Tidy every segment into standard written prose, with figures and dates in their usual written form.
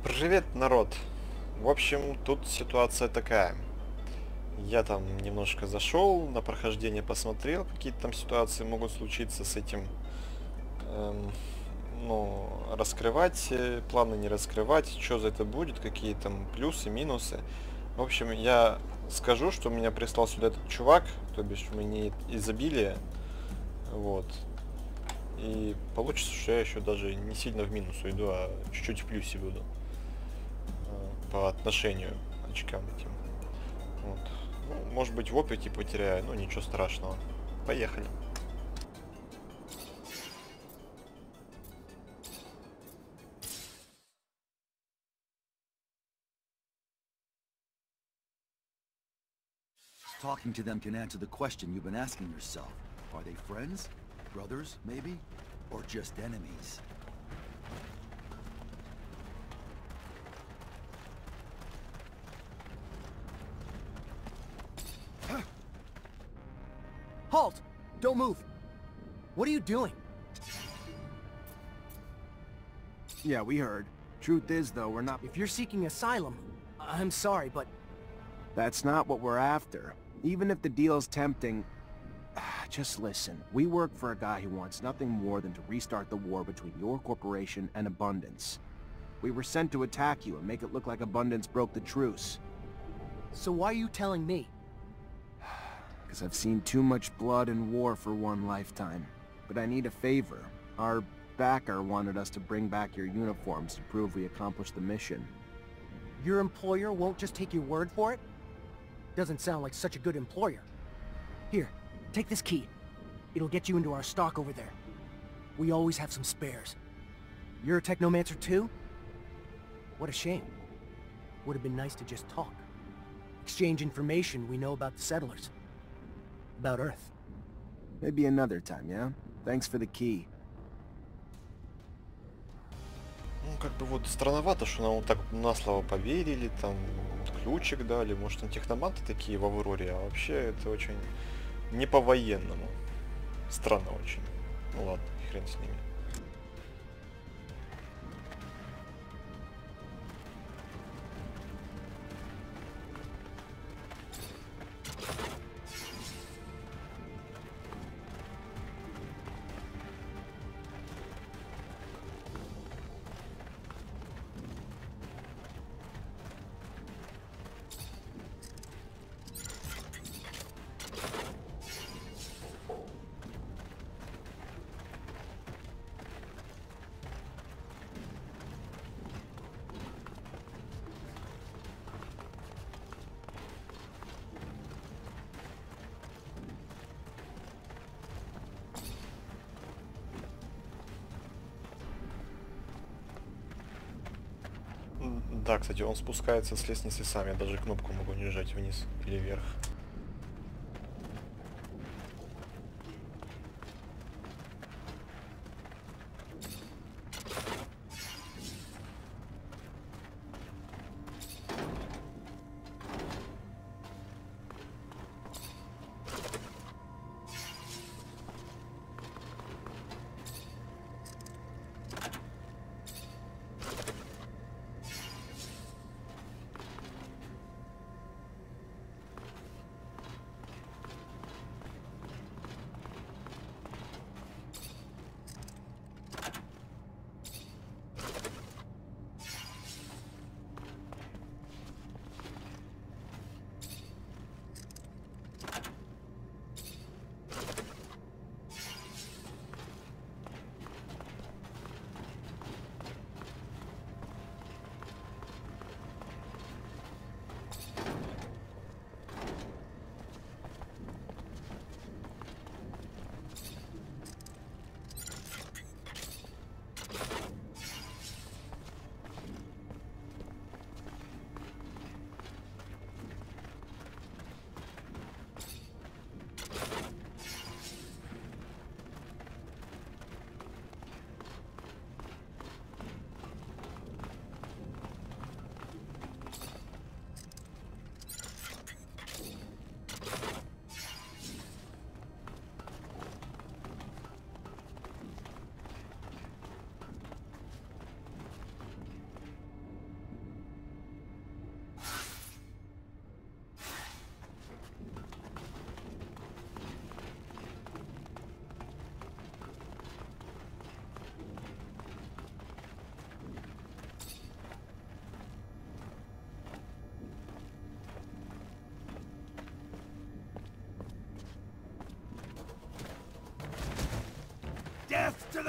Привет, народ. В общем, тут ситуация такая. Я там немножко зашел, на прохождение посмотрел, какие-то там ситуации могут случиться с этим. эм, ну, раскрывать планы, не раскрывать, что за это будет, какие там плюсы, минусы. В общем, я скажу, что меня прислал сюда этот чувак, то бишь мне изобилие. Вот. И получится, что я еще даже не сильно в минус уйду, а чуть-чуть в плюсе буду. По отношению к очкам этим. Вот. Ну, может быть, в опыте потеряю, но ничего страшного. Поехали. Talking to them can answer the question you've been asking yourself. Are they friends? Brothers, maybe? Or just enemies? Halt! Don't move! What are you doing? Yeah, we heard. Truth is, though, we're not... If you're seeking asylum, I'm sorry, but... That's not what we're after. Even if the deal's tempting... Just listen. We work for a guy who wants nothing more than to restart the war between your corporation and Abundance. We were sent to attack you and make it look like Abundance broke the truce. So why are you telling me? Because I've seen too much blood and war for one lifetime. But I need a favor. Our backer wanted us to bring back your uniforms to prove we accomplished the mission. Your employer won't just take your word for it? Doesn't sound like such a good employer. Here, take this key. It'll get you into our stock over there. We always have some spares. You're a Technomancer too? What a shame. Would have been nice to just talk. Exchange information we know about the settlers. About Earth. Maybe another time, yeah? Thanks for the key. Ну, как бы вот странновато, что нам вот так на слово поверили, там ключик дали. Может, там техноманты такие в Авроре, а вообще это очень не по-военному. Странно очень. Ну ладно, хрен с ними. Да, кстати, он спускается с лестницы сам. Я даже кнопку могу не нажать вниз или вверх.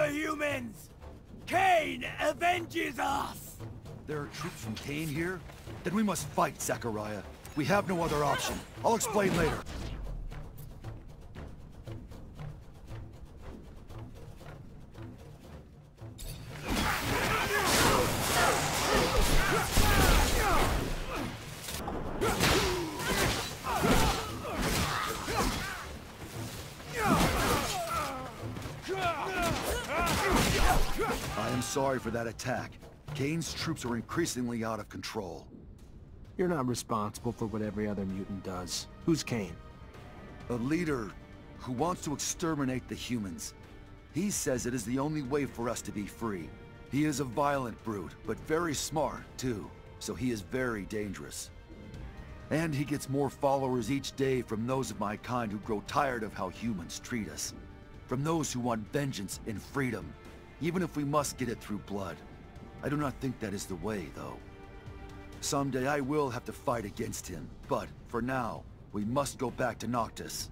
the humans! Cain avenges us! There are troops from Cain here? Then we must fight, Zachariah. We have no other option. I'll explain later. I am sorry for that attack. Cain's troops are increasingly out of control. You're not responsible for what every other mutant does. Who's Cain? A leader who wants to exterminate the humans. He says it is the only way for us to be free. He is a violent brute, but very smart, too. So he is very dangerous. And he gets more followers each day from those of my kind who grow tired of how humans treat us. From those who want vengeance and freedom, even if we must get it through blood. I do not think that is the way, though. Someday I will have to fight against him, but for now, we must go back to Noctis.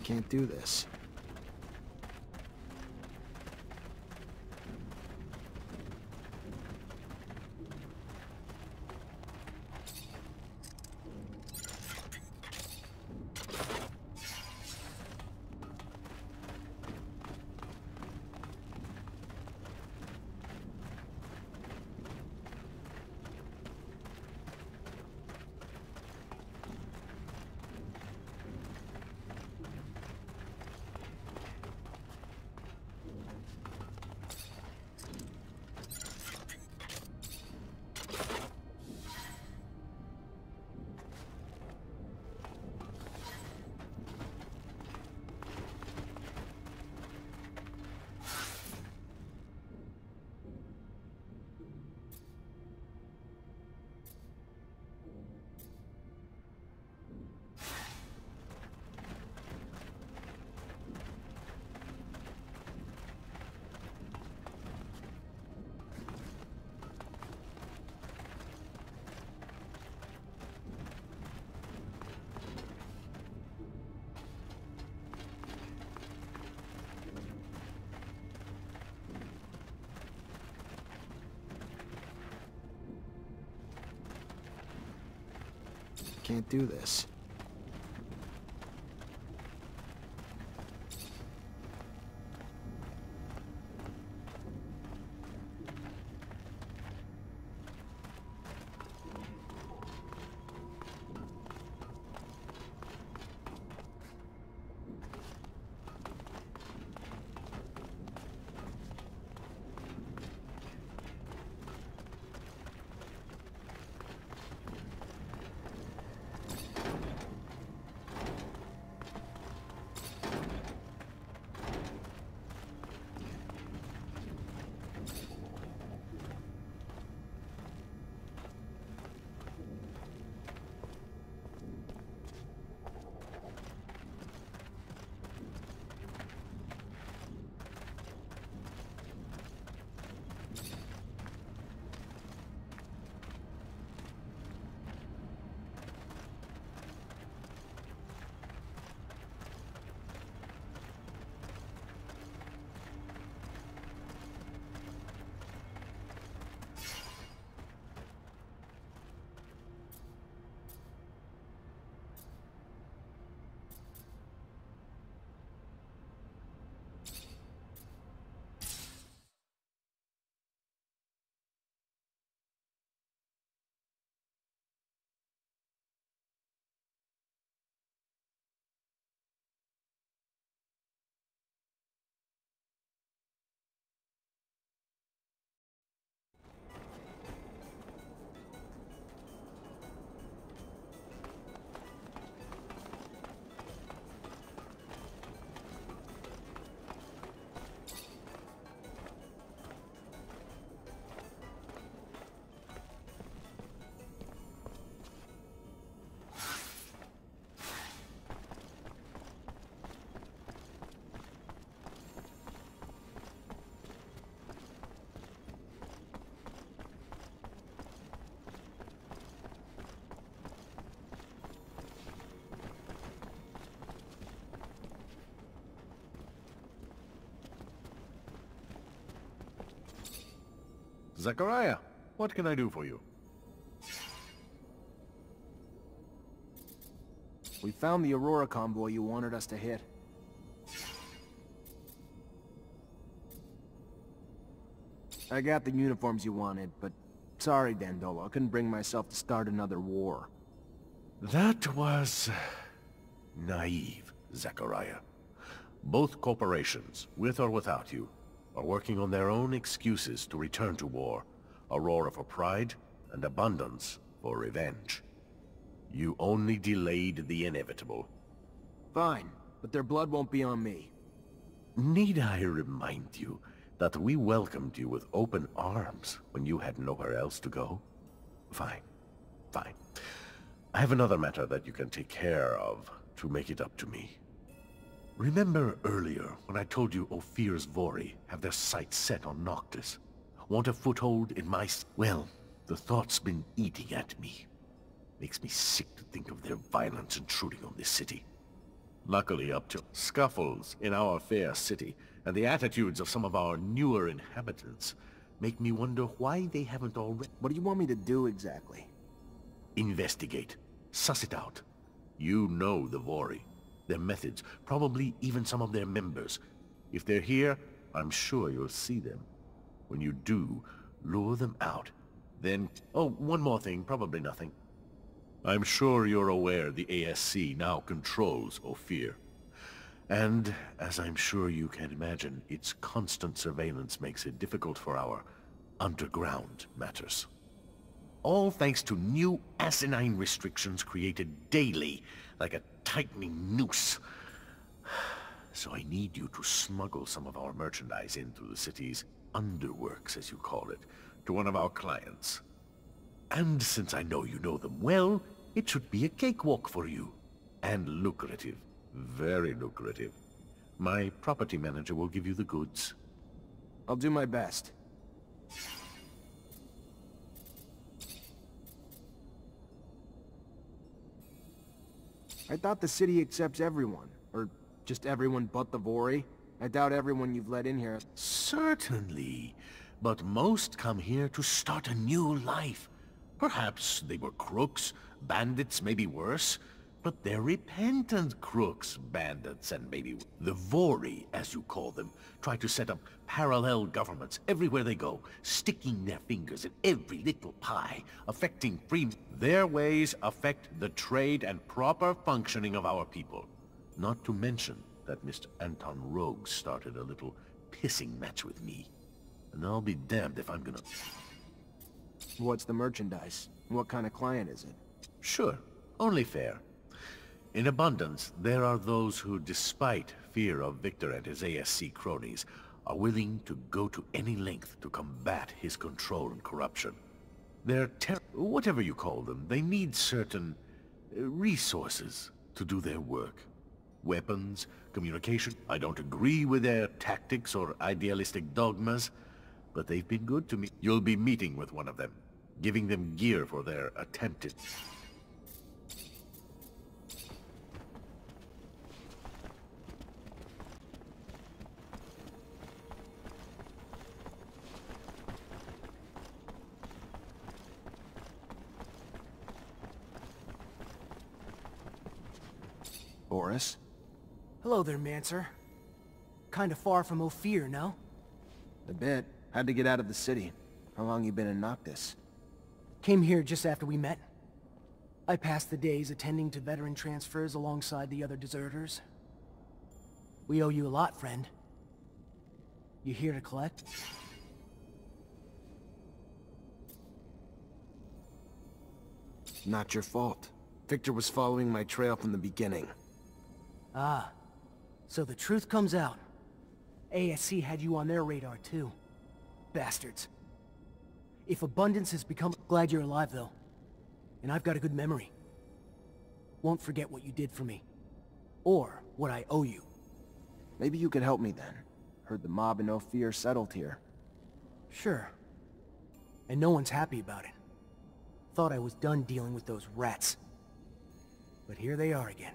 Can't do this. Can't do this. Zachariah, what can I do for you? We found the Aurora convoy you wanted us to hit. I got the uniforms you wanted, but sorry, Dandolo, I couldn't bring myself to start another war. That was naive, Zachariah. Both corporations, with or without you, are working on their own excuses to return to war. Aurora for pride, and Abundance for revenge. You only delayed the inevitable. Fine, but their blood won't be on me. Need I remind you that we welcomed you with open arms when you had nowhere else to go? Fine. Fine. I have another matter that you can take care of to make it up to me. Remember earlier when I told you Ophir's Vori have their sights set on Noctis? Want a foothold in my... Well, the thought's been eating at me. Makes me sick to think of their violence intruding on this city. Luckily up to scuffles in our fair city, and the attitudes of some of our newer inhabitants make me wonder why they haven't already... What do you want me to do exactly? Investigate. Suss it out. You know the Vori. Their methods, probably even some of their members. If they're here, I'm sure you'll see them. When you do, lure them out. Then... Oh, one more thing, probably nothing. I'm sure you're aware the ASC now controls Ophir. And, as I'm sure you can imagine, its constant surveillance makes it difficult for our underground matters. All thanks to new asinine restrictions created daily, like a tightening noose. So I need you to smuggle some of our merchandise in through the city's underworks, as you call it, to one of our clients. And since I know you know them well, it should be a cakewalk for you. And lucrative. Very lucrative. My property manager will give you the goods. I'll do my best. I thought the city accepts everyone. Or just everyone but the Vori. I doubt everyone you've let in here... Certainly. But most come here to start a new life. Perhaps they were crooks, bandits, maybe worse. But they're repentant crooks, bandits, and maybe... The Vori, as you call them, try to set up parallel governments everywhere they go, sticking their fingers in every little pie, affecting free... Their ways affect the trade and proper functioning of our people. Not to mention that Mr. Anton Rogue started a little pissing match with me. And I'll be damned if I'm gonna... What's the merchandise? What kind of client is it? Sure, only fair. In Abundance, there are those who, despite fear of Victor and his ASC cronies, are willing to go to any length to combat his control and corruption. They're whatever you call them, they need certain resources to do their work. Weapons, communication. I don't agree with their tactics or idealistic dogmas, but they've been good to me. You'll be meeting with one of them, giving them gear for their attempted... Boris? Hello there, Mancer. Kinda far from Ophir, no? A bit. Had to get out of the city. How long you been in Noctis? Came here just after we met. I passed the days attending to veteran transfers alongside the other deserters. We owe you a lot, friend. You here to collect? Not your fault. Victor was following my trail from the beginning. Ah, so the truth comes out. ASC had you on their radar too. Bastards. If Abundance has become... Glad you're alive though. And I've got a good memory. Won't forget what you did for me. Or what I owe you. Maybe you could help me then. Heard the mob in Ophir settled here. Sure. And no one's happy about it. Thought I was done dealing with those rats. But here they are again.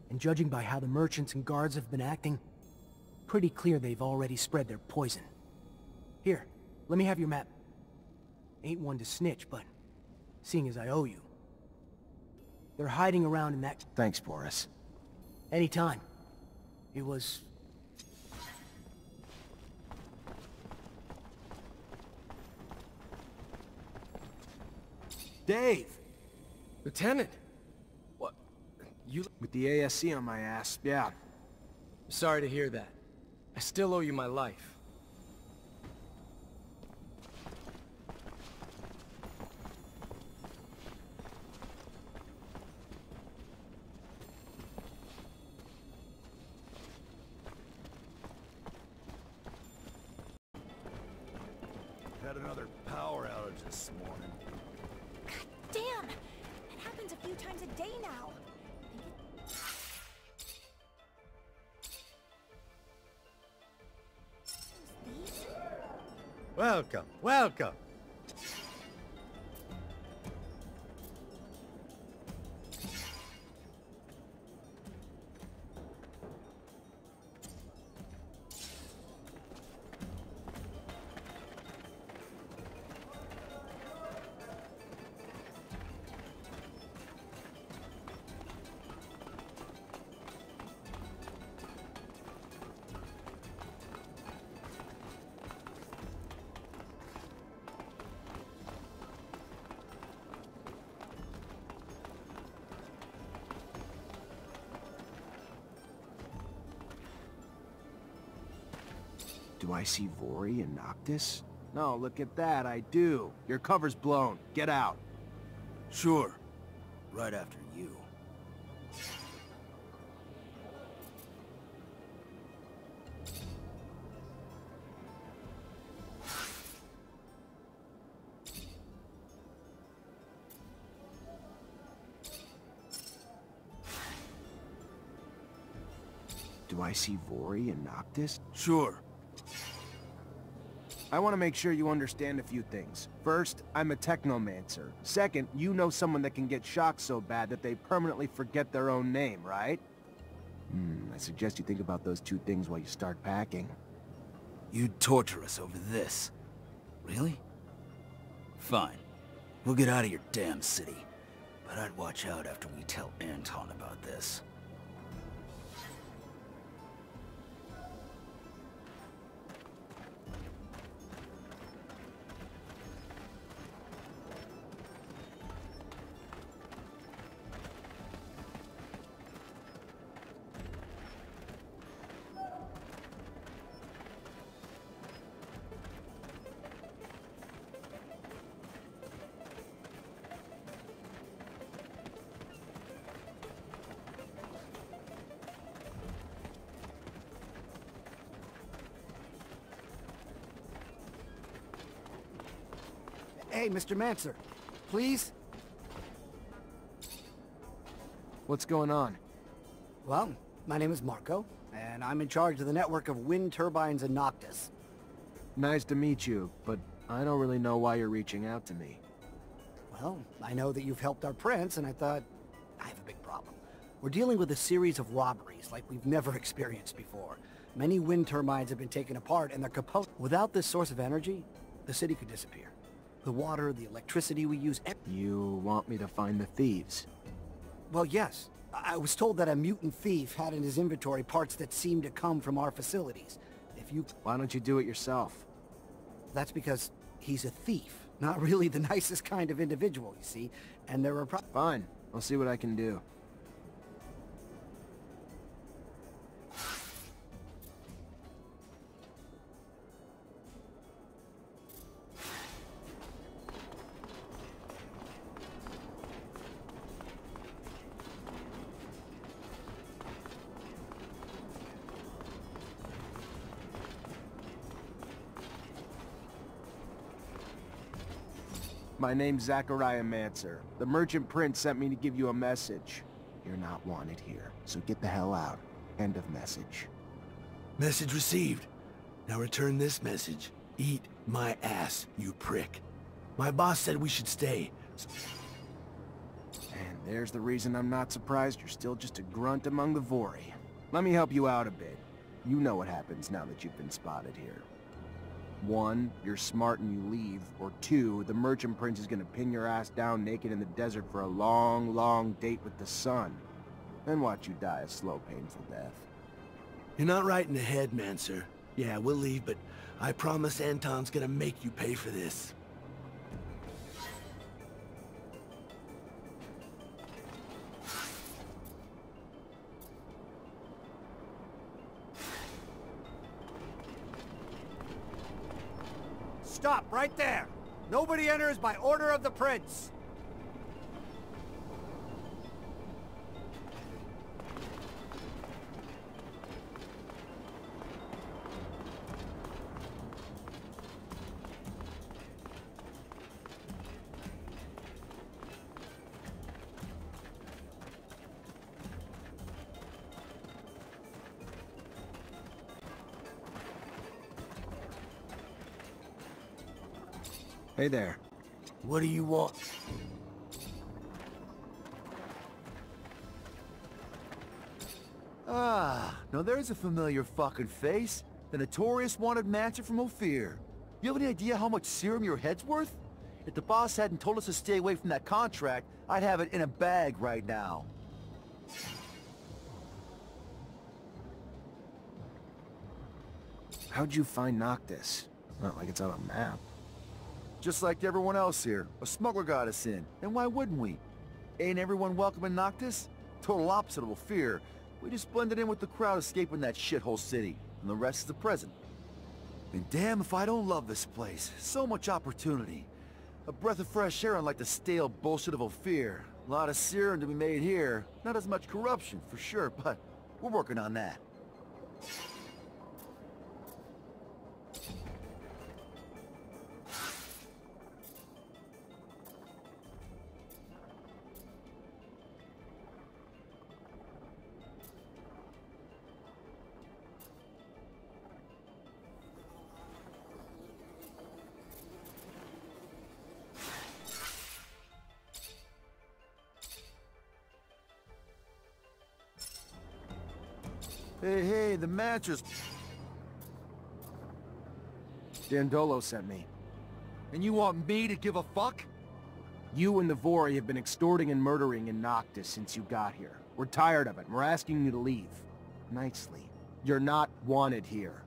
And judging by how the merchants and guards have been acting, pretty clear they've already spread their poison. Here, let me have your map. Ain't one to snitch, but seeing as I owe you. They're hiding around in that... Thanks, Boris. Anytime. It was... Dave! Lieutenant! What? You... With the ASC on my ass, yeah. Sorry to hear that. I still owe you my life. Had another power outage this morning. Damn! It happens a few times a day now. These? Welcome, welcome. Do I see Vori and Noctis? No, look at that, I do. Your cover's blown. Get out. Sure. Right after you. Do I see Vori and Noctis? Sure. I want to make sure you understand a few things. First, I'm a Technomancer. Second, you know someone that can get shocked so bad that they permanently forget their own name, right? I suggest you think about those two things while you start packing. You'd torture us over this. Really? Fine. We'll get out of your damn city. But I'd watch out after we tell Anton about this. Hey, Mr. Mancer, please? What's going on? Well, my name is Marco, and I'm in charge of the network of wind turbines in Noctis. Nice to meet you, but I don't really know why you're reaching out to me. Well, I know that you've helped our prince, and I thought, I have a big problem. We're dealing with a series of robberies like we've never experienced before. Many wind turbines have been taken apart, and they're composed. Without this source of energy, the city could disappear. The water, the electricity we use... You want me to find the thieves? Well, yes. I was told that a mutant thief had in his inventory parts that seem to come from our facilities. If you... Why don't you do it yourself? That's because he's a thief. Not really the nicest kind of individual, you see. And there are Fine. I'll see what I can do. My name's Zachariah Mancer. The merchant prince sent me to give you a message. You're not wanted here, so get the hell out. End of message. Message received. Now return this message. Eat my ass, you prick. My boss said we should stay. And there's the reason I'm not surprised you're still just a grunt among the Vori. Let me help you out a bit. You know what happens now that you've been spotted here. One, you're smart and you leave, or two, the merchant prince is gonna pin your ass down naked in the desert for a long, long date with the sun. Then watch you die a slow, painful death. You're not right in the head, Mancer. Yeah, we'll leave, but I promise Anton's gonna make you pay for this. Stop right there! Nobody enters by order of the prince! Hey there. What do you want? Ah, now there's a familiar fucking face. The notorious wanted Mancer from Ophir. You have any idea how much serum your head's worth? If the boss hadn't told us to stay away from that contract, I'd have it in a bag right now. How'd you find Noctis? Not like it's on a map. Just like everyone else here, a smuggler got us in, and why wouldn't we? Ain't everyone welcome in Noctis? Total opposite of Ophir. We just blended in with the crowd escaping that shithole city, and the rest is the present. And damn if I don't love this place. So much opportunity. A breath of fresh air unlike the stale bullshit of Ophir. A lot of serum to be made here. Not as much corruption, for sure, but we're working on that. Hey, the mattress. Dandolo sent me. And you want me to give a fuck? You and the Vori have been extorting and murdering in Noctis since you got here. We're tired of it, and we're asking you to leave. Nicely. You're not wanted here.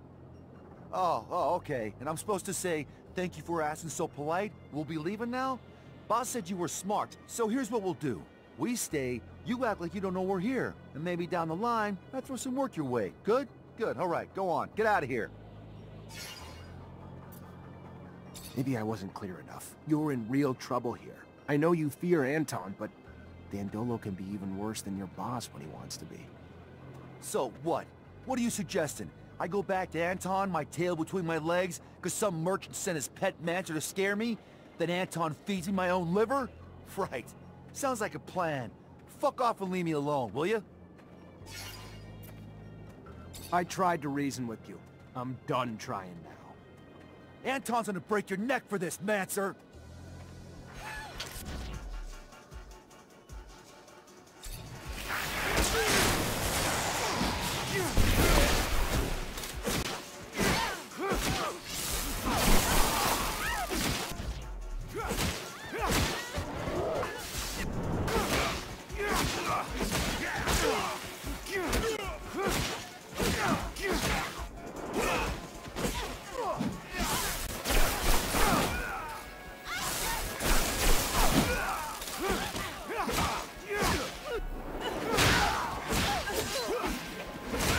Oh, okay. And I'm supposed to say, thank you for asking so polite? We'll be leaving now? Boss said you were smart, so here's what we'll do. We stay, you act like you don't know we're here, and maybe down the line, I throw some work your way. Good? Good, all right, go on. Get out of here. Maybe I wasn't clear enough. You're in real trouble here. I know you fear Anton, but Dandolo can be even worse than your boss when he wants to be. So what? What are you suggesting? I go back to Anton, my tail between my legs, because some merchant sent his pet Mancer to scare me? Then Anton feeds me my own liver? Right. Sounds like a plan. Fuck off and leave me alone, will you? I tried to reason with you. I'm done trying now. Anton's gonna break your neck for this, Mancer!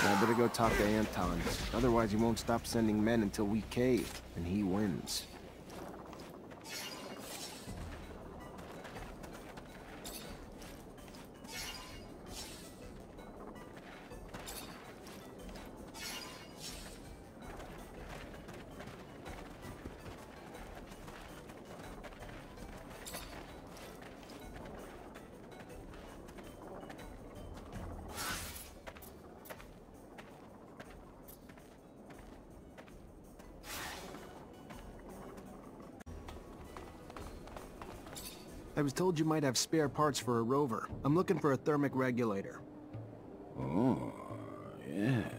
I better go talk to Anton. Otherwise he won't stop sending men until we cave, and he wins. I was told you might have spare parts for a rover. I'm looking for a thermic regulator. Oh, yes.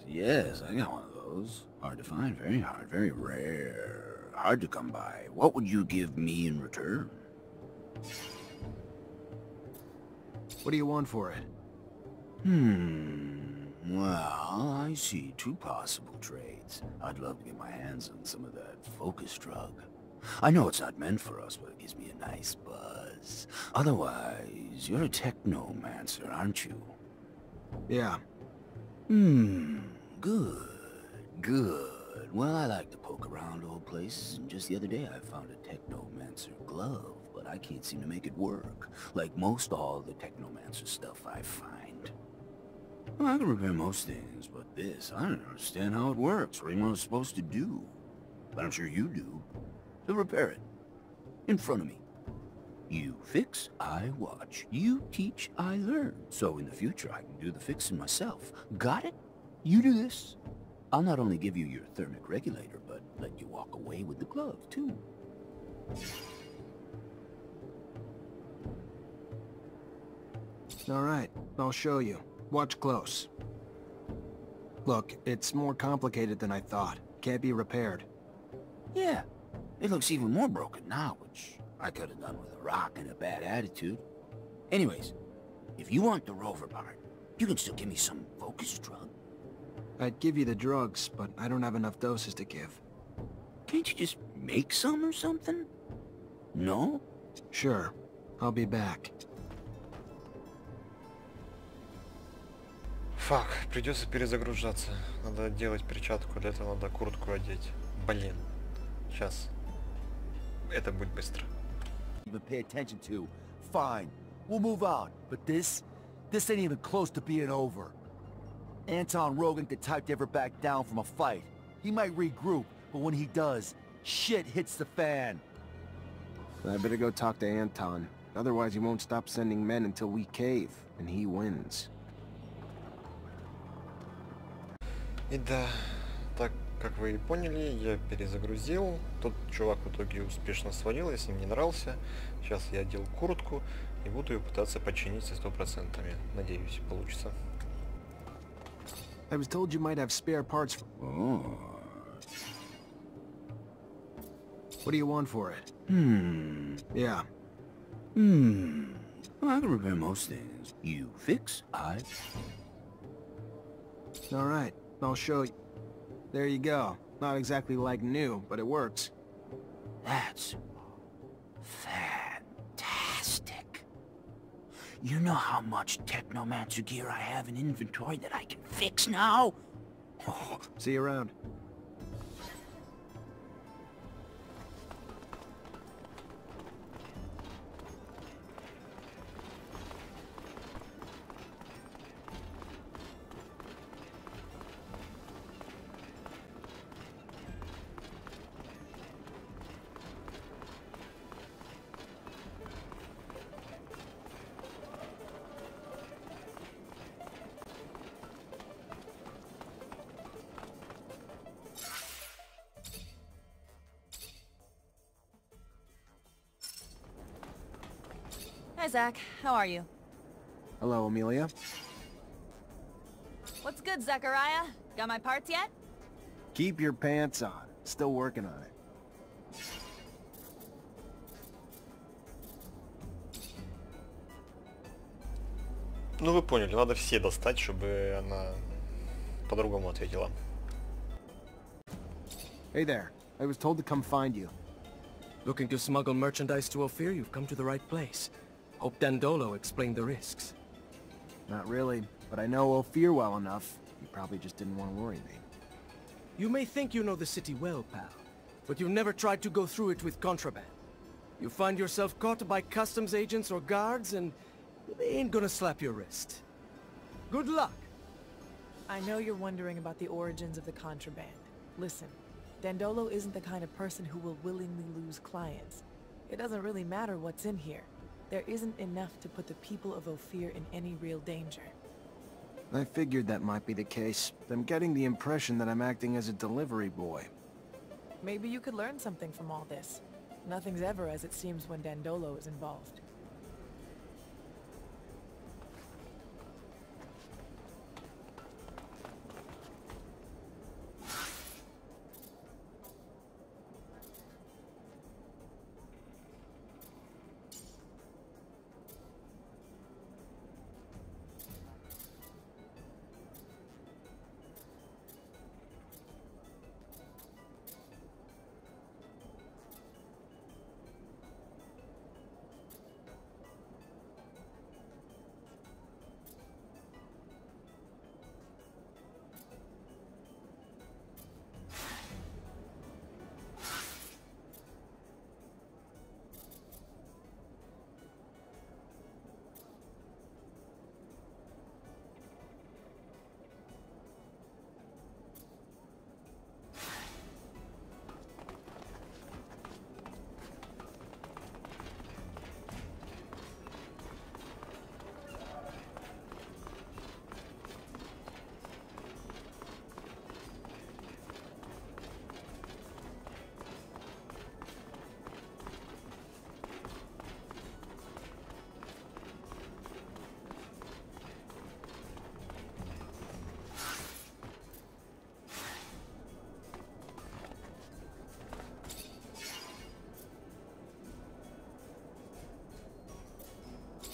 Yes, I got one of those. Hard to find, very hard, very rare. Hard to come by. What would you give me in return? What do you want for it? Well, I see two possible trades. I'd love to get my hands on some of that focus drug. I know it's not meant for us, but it gives me a nice buzz. Otherwise, you're a Technomancer, aren't you? Yeah. Good. Good. Well, I like to poke around old places, and just the other day I found a Technomancer glove, but I can't seem to make it work, like most all the Technomancer stuff I find. Well, I can repair most things, but this, I don't understand how it works, or even what it's supposed to do. But I'm sure you do. So repair it. In front of me. You fix, I watch. You teach, I learn. So in the future, I can do the fixing myself. Got it? You do this. I'll not only give you your thermic regulator, but let you walk away with the glove, too. All right, I'll show you. Watch close. Look, it's more complicated than I thought. Can't be repaired. Yeah, it looks even more broken now, which I could have done with a rock and a bad attitude. Anyways, if you want the rover part, you can still give me some focus drug. I'd give you the drugs, but I don't have enough doses to give. Can't you just make some or something? No? Sure. I'll be back. Фак, придется перезагружаться. Надо делать перчатку, для этого надо куртку одеть. Блин. Сейчас. Это будет быстро. Even pay attention to. Fine. We'll move on. But this ain't even close to being over. Anton Rogan could type ever back down from a fight. He might regroup, but when he does, shit hits the fan. I better go talk to Anton. Otherwise he won't stop sending men until we cave, and he wins. И да, так как вы и поняли, я перезагрузил. Тот чувак в итоге успешно свалил, я с ним не дрался. Сейчас я одел куртку и буду ее пытаться починить со 100%. Надеюсь, получится. I was told you might have spare parts for... Oh. What do you want for it? Yeah. Well, I can repair most things. You fix, I... All right, I'll show you. There you go. Not exactly like new, but it works. That's fantastic. You know how much Technomancer gear I have in inventory that I can fix now? Oh. See you around. Hi, Zach. How are you? Hello, Amelia. What's good, Zachariah? Got my parts yet? Keep your pants on. Still working on it. Ну вы поняли, надо все достать, чтобы она по-другому ответила. Hey there. I was told to come find you. Looking to smuggle merchandise to Ophir? You've come to the right place. Hope Dandolo explained the risks. Not really, but I know Ophir well enough. He probably just didn't want to worry me. You may think you know the city well, pal, but you've never tried to go through it with contraband. You find yourself caught by customs agents or guards, and they ain't gonna slap your wrist. Good luck! I know you're wondering about the origins of the contraband. Listen, Dandolo isn't the kind of person who will willingly lose clients. It doesn't really matter what's in here. There isn't enough to put the people of Ophir in any real danger. I figured that might be the case. I'm getting the impression that I'm acting as a delivery boy. Maybe you could learn something from all this. Nothing's ever as it seems when Dandolo is involved.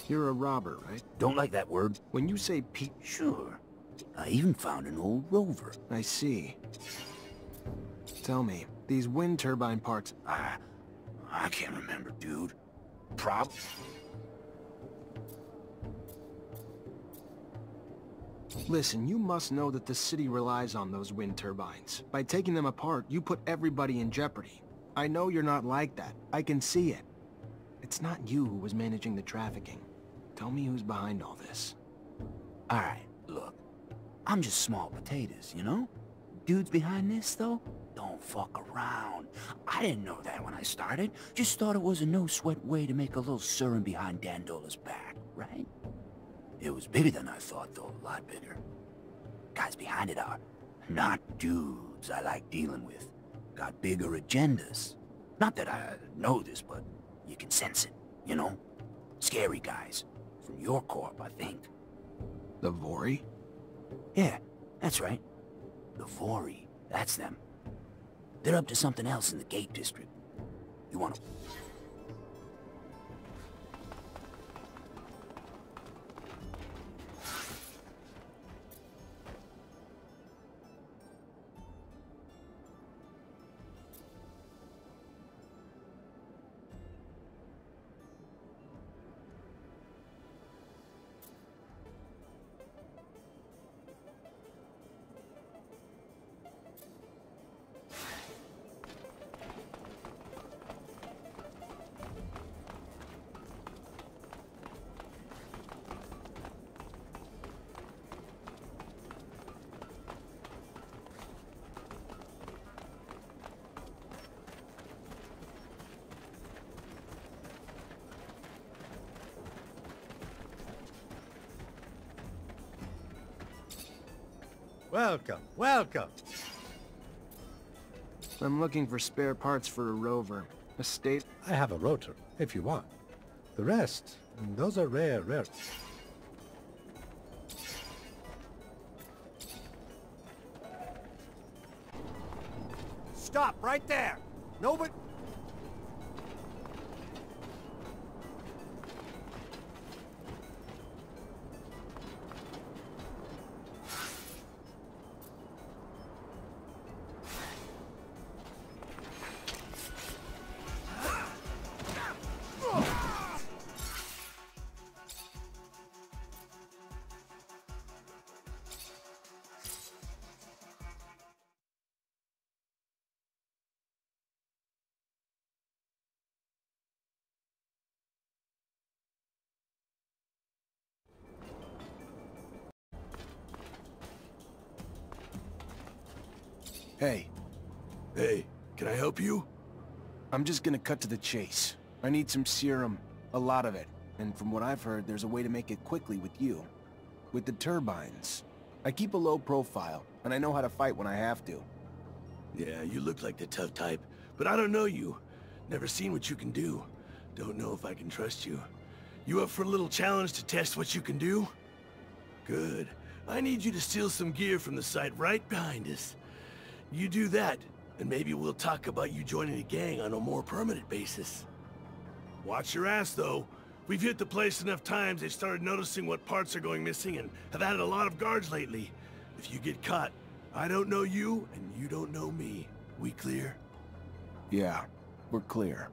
You're a robber, right? Don't like that word. When you say Pete... Sure. I even found an old rover. I see. Tell me, these wind turbine parts... I can't remember, dude. Listen, you must know that the city relies on those wind turbines. By taking them apart, you put everybody in jeopardy. I know you're not like that. I can see it. It's not you who was managing the trafficking. Tell me who's behind all this. Alright, look. I'm just small potatoes, you know? Dudes behind this, though? Don't fuck around. I didn't know that when I started. Just thought it was a no-sweat way to make a little serum behind Dandola's back, right? It was bigger than I thought, though. A lot bigger. Guys behind it are not dudes I like dealing with. Got bigger agendas. Not that I know this, but you can sense it, you know? Scary guys. From your corp, I think. The Vori? Yeah, that's right. The Vori. That's them. They're up to something else in the Gate District. You wanna... Welcome, welcome. I'm looking for spare parts for a rover. A state... I have a rotor, if you want. The rest, those are rare. Stop right there! Nobody... Hey. Hey, can I help you? I'm just gonna cut to the chase. I need some serum. A lot of it. And from what I've heard, there's a way to make it quickly with you. With the turbines. I keep a low profile, and I know how to fight when I have to. Yeah, you look like the tough type, but I don't know you. Never seen what you can do. Don't know if I can trust you. You up for a little challenge to test what you can do? Good. I need you to steal some gear from the site right behind us. You do that, and maybe we'll talk about you joining a gang on a more permanent basis. Watch your ass, though. We've hit the place enough times they've started noticing what parts are going missing and have added a lot of guards lately. If you get caught, I don't know you, and you don't know me. We clear? Yeah, we're clear.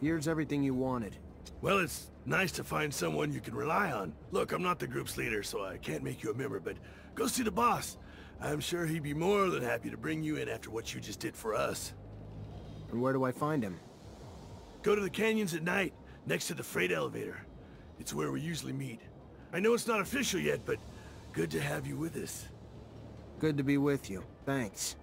Here's everything you wanted. Well, it's nice to find someone you can rely on. Look, I'm not the group's leader, so I can't make you a member, but go see the boss. I'm sure he'd be more than happy to bring you in after what you just did for us. And where do I find him? Go to the canyons at night, next to the freight elevator. It's where we usually meet. I know it's not official yet, but good to have you with us. Good to be with you. Thanks.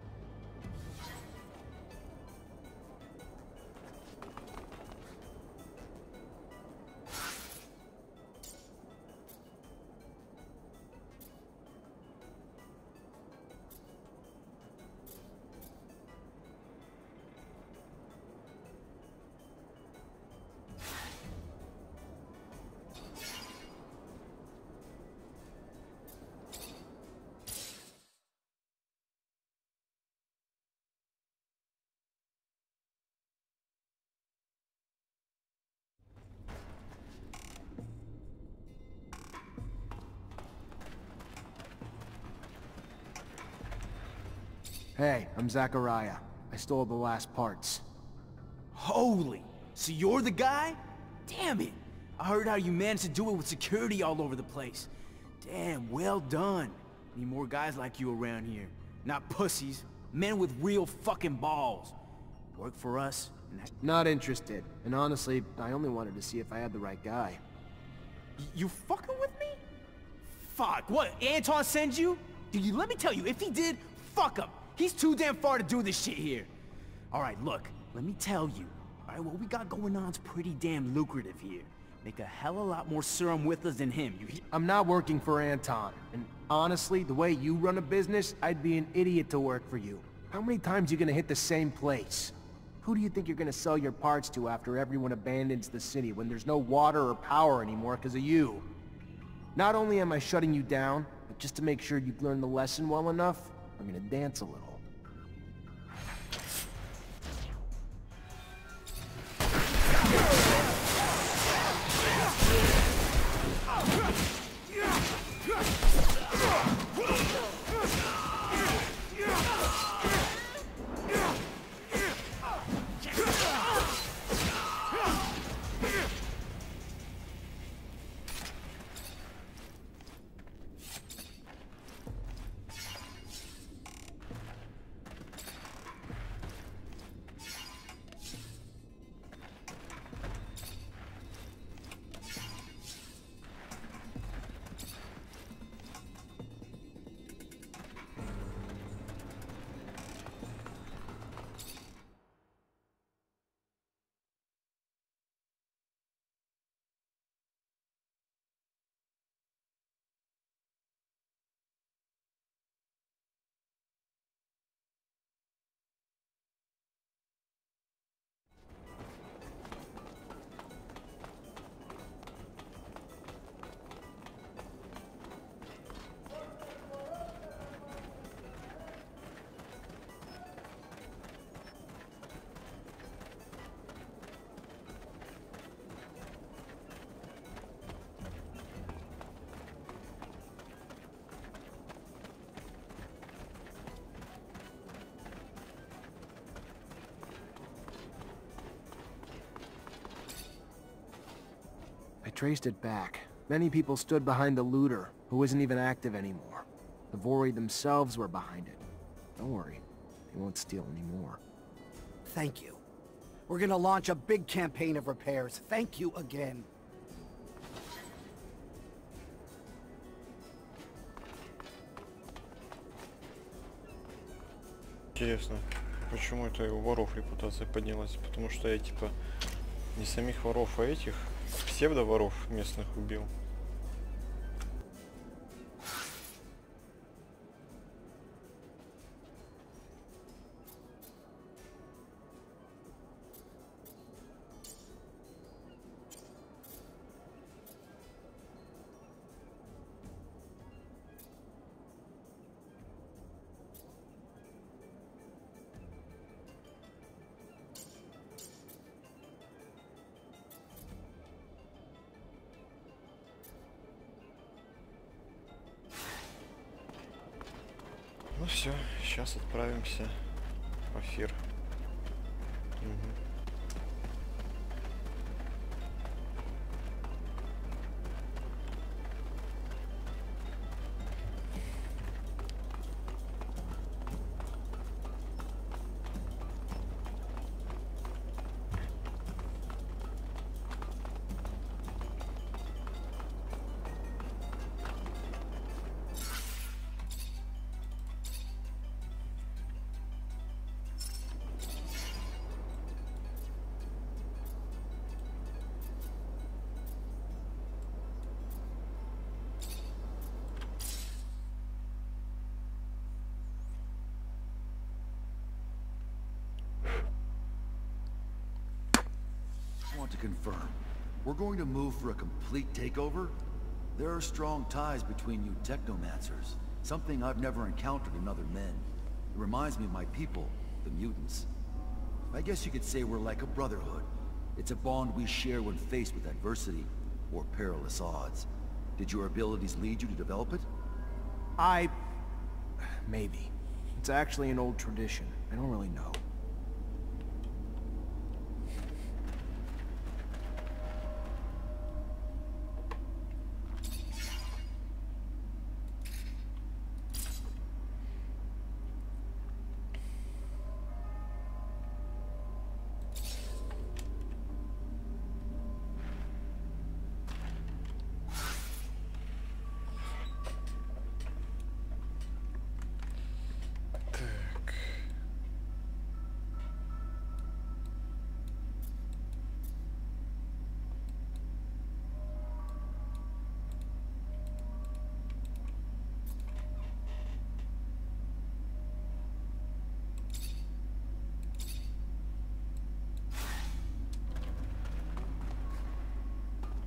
Hey, I'm Zachariah. I stole the last parts. Holy! So you're the guy? Damn it! I heard how you managed to do it with security all over the place. Damn, well done. Need more guys like you around here. Not pussies. Men with real fucking balls. Work for us, and Not interested. And honestly, I only wanted to see if I had the right guy. You fucking with me? Fuck, what, Anton sends you? Dude, let me tell you, if he did, fuck him. He's too damn far to do this shit here. Alright, look, let me tell you. Alright, what we got going on's pretty damn lucrative here. Make a hell of a lot more serum with us than him, you hear? I'm not working for Anton. And honestly, the way you run a business, I'd be an idiot to work for you. How many times are you gonna hit the same place? Who do you think you're gonna sell your parts to after everyone abandons the city when there's no water or power anymore because of you? Not only am I shutting you down, but just to make sure you've learned the lesson well enough, I'm gonna dance a little. I traced it back. Many people stood behind the looter, who isn't even active anymore. The Vori themselves were behind it. Don't worry, they won't steal anymore. Thank you. We're gonna launch a big campaign of repairs. Thank you again. Интересно, почему это у воров репутация поднялась? Потому что я типа не самих воров, а этих псевдоворов местных убил. Ну все, сейчас отправимся в эфир. want to confirm. We're going to move for a complete takeover? There are strong ties between you Technomancers. Something I've never encountered in other men. It reminds me of my people, the mutants. I guess you could say we're like a brotherhood. It's a bond we share when faced with adversity or perilous odds. Did your abilities lead you to develop it? Maybe. It's actually an old tradition. I don't really know.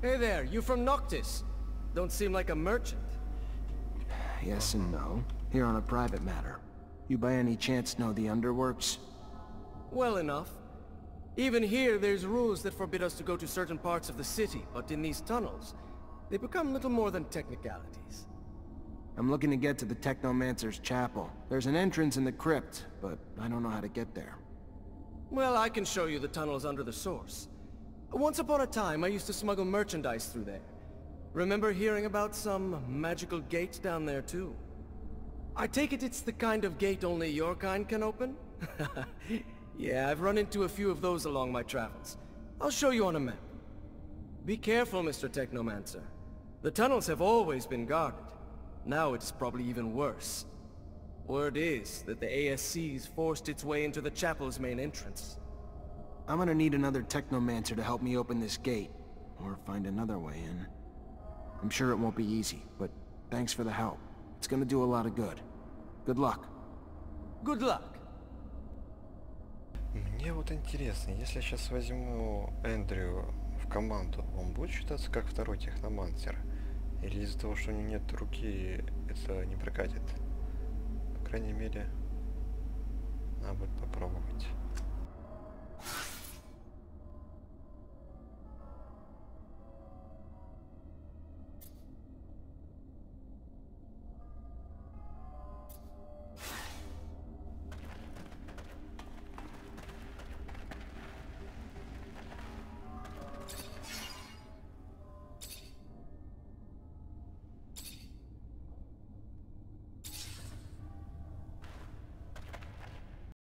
Hey there, you from Noctis? Don't seem like a merchant. Yes and no. Here on a private matter. You by any chance know the underworks? Well enough. Even here, there's rules that forbid us to go to certain parts of the city, but in these tunnels, they become little more than technicalities. I'm looking to get to the Technomancer's chapel. There's an entrance in the crypt, but I don't know how to get there. Well, I can show you the tunnels under the source. Once upon a time, I used to smuggle merchandise through there. Remember hearing about some magical gate down there too? I take it it's the kind of gate only your kind can open? Yeah, I've run into a few of those along my travels. I'll show you on a map. Be careful, Mr. Technomancer. The tunnels have always been guarded. Now it's probably even worse. Word is that the ASC's forced its way into the chapel's main entrance. I'm gonna need another Technomancer to help me open this gate, or find another way in. I'm sure it won't be easy, but thanks for the help. It's gonna do a lot of good. Good luck. Good luck. Мне вот интересно, если я сейчас возьму Эндрю в команду, он будет считаться как второй техномансер? Или из-за того, что у него нет руки, это не прокатит? По крайней мере, надо будет попробовать.